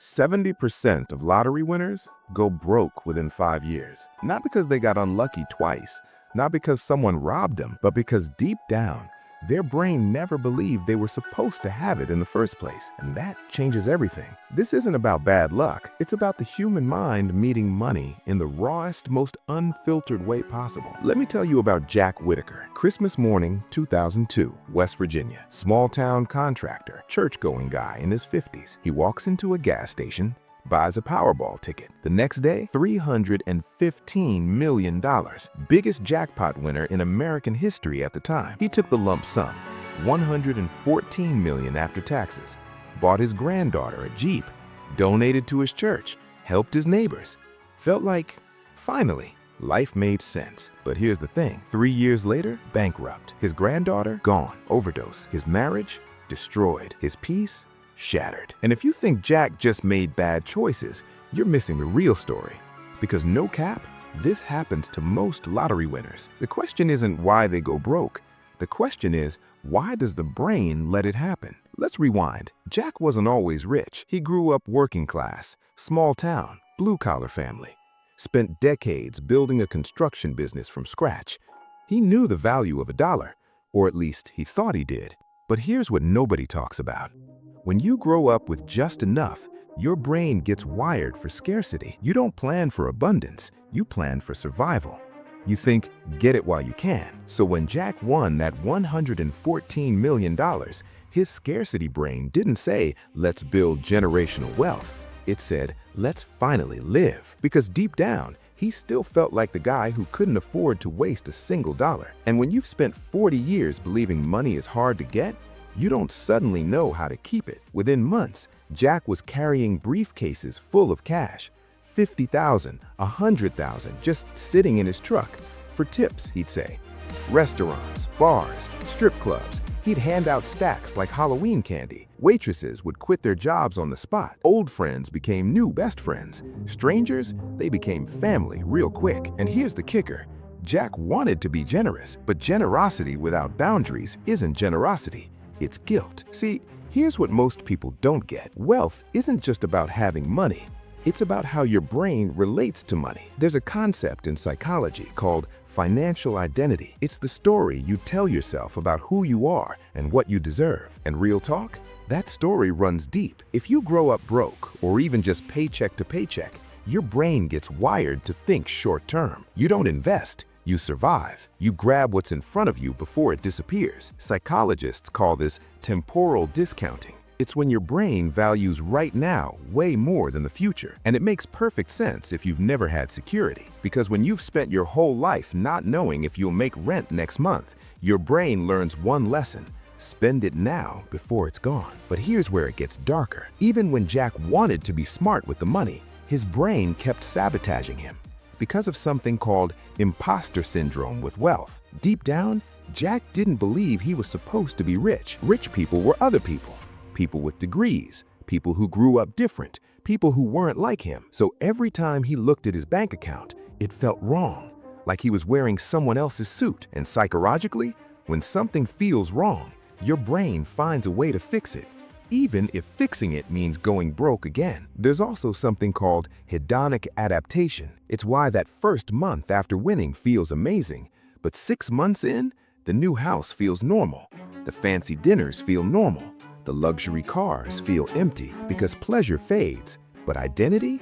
70% of lottery winners go broke within 5 years. Not because they got unlucky twice, not because someone robbed them, but because deep down, their brain never believed they were supposed to have it in the first place. And that changes everything. This isn't about bad luck. It's about the human mind meeting money in the rawest, most unfiltered way possible. Let me tell you about Jack Whittaker. Christmas morning, 2002, West Virginia. Small town contractor, church-going guy in his 50s. He walks into a gas station, buys a Powerball ticket. The next day, $315 million. Biggest jackpot winner in American history at the time. He took the lump sum, $114 million after taxes, bought his granddaughter a Jeep, donated to his church, helped his neighbors. Felt like, finally, life made sense. But here's the thing, 3 years later, bankrupt. His granddaughter, gone, overdose. His marriage, destroyed. His peace, shattered. And if you think Jack just made bad choices, you're missing the real story. Because no cap, this happens to most lottery winners. The question isn't why they go broke. The question is, why does the brain let it happen? Let's rewind. Jack wasn't always rich. He grew up working class, small town, blue-collar family. Spent decades building a construction business from scratch. He knew the value of a dollar, or at least he thought he did. But here's what nobody talks about. When you grow up with just enough, your brain gets wired for scarcity. You don't plan for abundance, you plan for survival. You think, get it while you can. So when Jack won that $114 million, his scarcity brain didn't say, let's build generational wealth. It said, let's finally live. Because deep down, he still felt like the guy who couldn't afford to waste a single dollar. And when you've spent 40 years believing money is hard to get, you don't suddenly know how to keep it. Within months, Jack was carrying briefcases full of cash, $50,000, $100,000, just sitting in his truck. For tips, he'd say. Restaurants, bars, strip clubs, he'd hand out stacks like Halloween candy. Waitresses would quit their jobs on the spot. Old friends became new best friends. Strangers, they became family real quick. And here's the kicker. Jack wanted to be generous, but generosity without boundaries isn't generosity. It's guilt. See, here's what most people don't get. Wealth isn't just about having money. It's about how your brain relates to money. There's a concept in psychology called financial identity. It's the story you tell yourself about who you are and what you deserve. And real talk, that story runs deep. If you grow up broke or even just paycheck to paycheck, your brain gets wired to think short term. You don't invest. You survive. You grab what's in front of you before it disappears. Psychologists call this temporal discounting. It's when your brain values right now way more than the future. And it makes perfect sense if you've never had security. Because when you've spent your whole life not knowing if you'll make rent next month, your brain learns one lesson. Spend it now before it's gone. But here's where it gets darker. Even when Jack wanted to be smart with the money, his brain kept sabotaging him. Because of something called Imposter Syndrome with wealth. Deep down, Jack didn't believe he was supposed to be rich. Rich people were other people. People with degrees, people who grew up different, people who weren't like him. So every time he looked at his bank account, it felt wrong, like he was wearing someone else's suit. And psychologically, when something feels wrong, your brain finds a way to fix it, even if fixing it means going broke again. There's also something called hedonic adaptation. It's why that first month after winning feels amazing, but 6 months in, the new house feels normal. The fancy dinners feel normal. The luxury cars feel empty because pleasure fades. But identity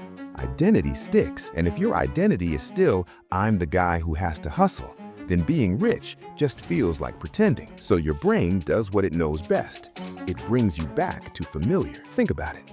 sticks. And if your identity is still, I'm the guy who has to hustle, then being rich just feels like pretending. So your brain does what it knows best. It brings you back to familiar. Think about it.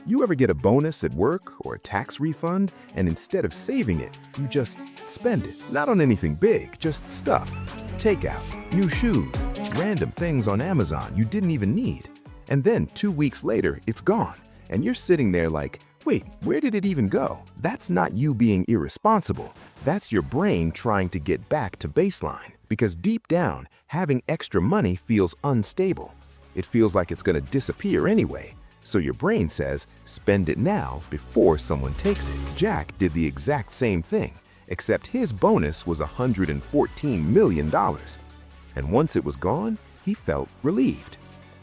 You ever get a bonus at work or a tax refund, and instead of saving it, you just spend it? Not on anything big, just stuff. Takeout, new shoes, random things on Amazon you didn't even need. And then 2 weeks later, it's gone. And you're sitting there like, wait, where did it even go? That's not you being irresponsible. That's your brain trying to get back to baseline. Because deep down, having extra money feels unstable. It feels like it's going to disappear anyway. So your brain says, spend it now before someone takes it. Jack did the exact same thing, except his bonus was $114 million. And once it was gone, he felt relieved.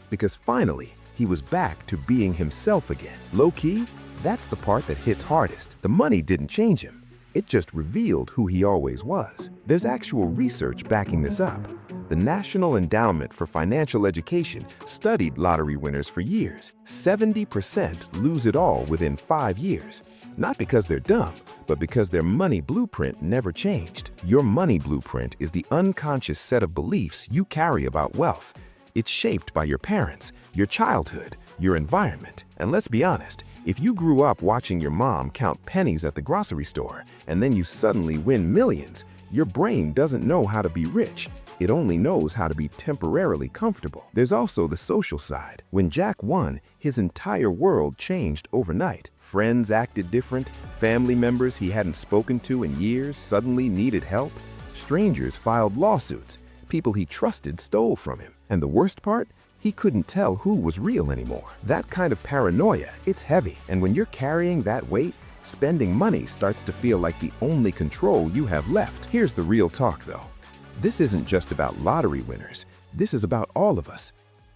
Because finally, he was back to being himself again. Low-key, That's the part that hits hardest. The money didn't change him. It just revealed who he always was. There's actual research backing this up. The National Endowment for Financial Education studied lottery winners for years. 70% lose it all within 5 years. Not because they're dumb, but because their money blueprint never changed. Your money blueprint is the unconscious set of beliefs you carry about wealth. It's shaped by your parents, your childhood, your environment. And let's be honest, if you grew up watching your mom count pennies at the grocery store and then you suddenly win millions, your brain doesn't know how to be rich. It only knows how to be temporarily comfortable. There's also the social side. When Jack won, his entire world changed overnight. Friends acted different. Family members he hadn't spoken to in years suddenly needed help. Strangers filed lawsuits. People he trusted stole from him. And the worst part? He couldn't tell who was real anymore. That kind of paranoia, it's heavy. And when you're carrying that weight, spending money starts to feel like the only control you have left. Here's the real talk though. This isn't just about lottery winners. This is about all of us.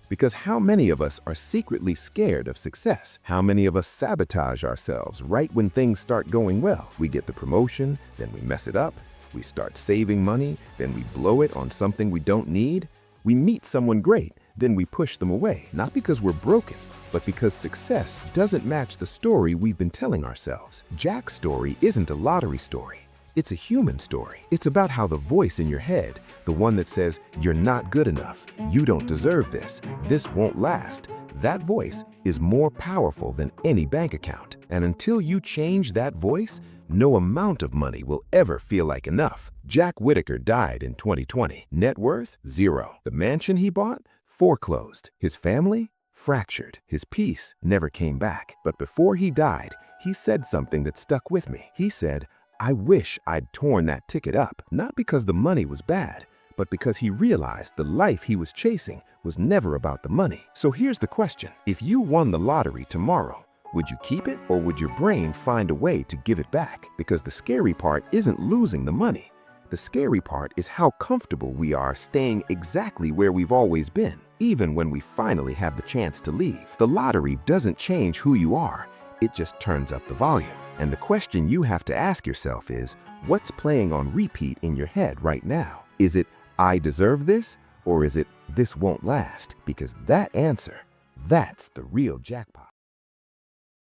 Because how many of us are secretly scared of success? How many of us sabotage ourselves right when things start going well? We get the promotion, then we mess it up. We start saving money, then we blow it on something we don't need. We meet someone great, then we push them away. Not because we're broken, but because success doesn't match the story we've been telling ourselves. Jack's story isn't a lottery story. It's a human story. It's about how the voice in your head, the one that says, "You're not good enough, you don't deserve this won't last," that voice is more powerful than any bank account. And until you change that voice, no amount of money will ever feel like enough. Jack Whittaker died in 2020. Net worth, zero. The mansion he bought, foreclosed. His family, fractured. His peace never came back. But before he died, he said something that stuck with me. He said, "I wish I'd torn that ticket up," not because the money was bad, but because he realized the life he was chasing was never about the money. So here's the question. If you won the lottery tomorrow, would you keep it or would your brain find a way to give it back? Because the scary part isn't losing the money. The scary part is how comfortable we are staying exactly where we've always been, even when we finally have the chance to leave. The lottery doesn't change who you are. It just turns up the volume. And the question you have to ask yourself is, what's playing on repeat in your head right now? Is it, "I deserve this," or is it, "This won't last"? Because that answer, that's the real jackpot.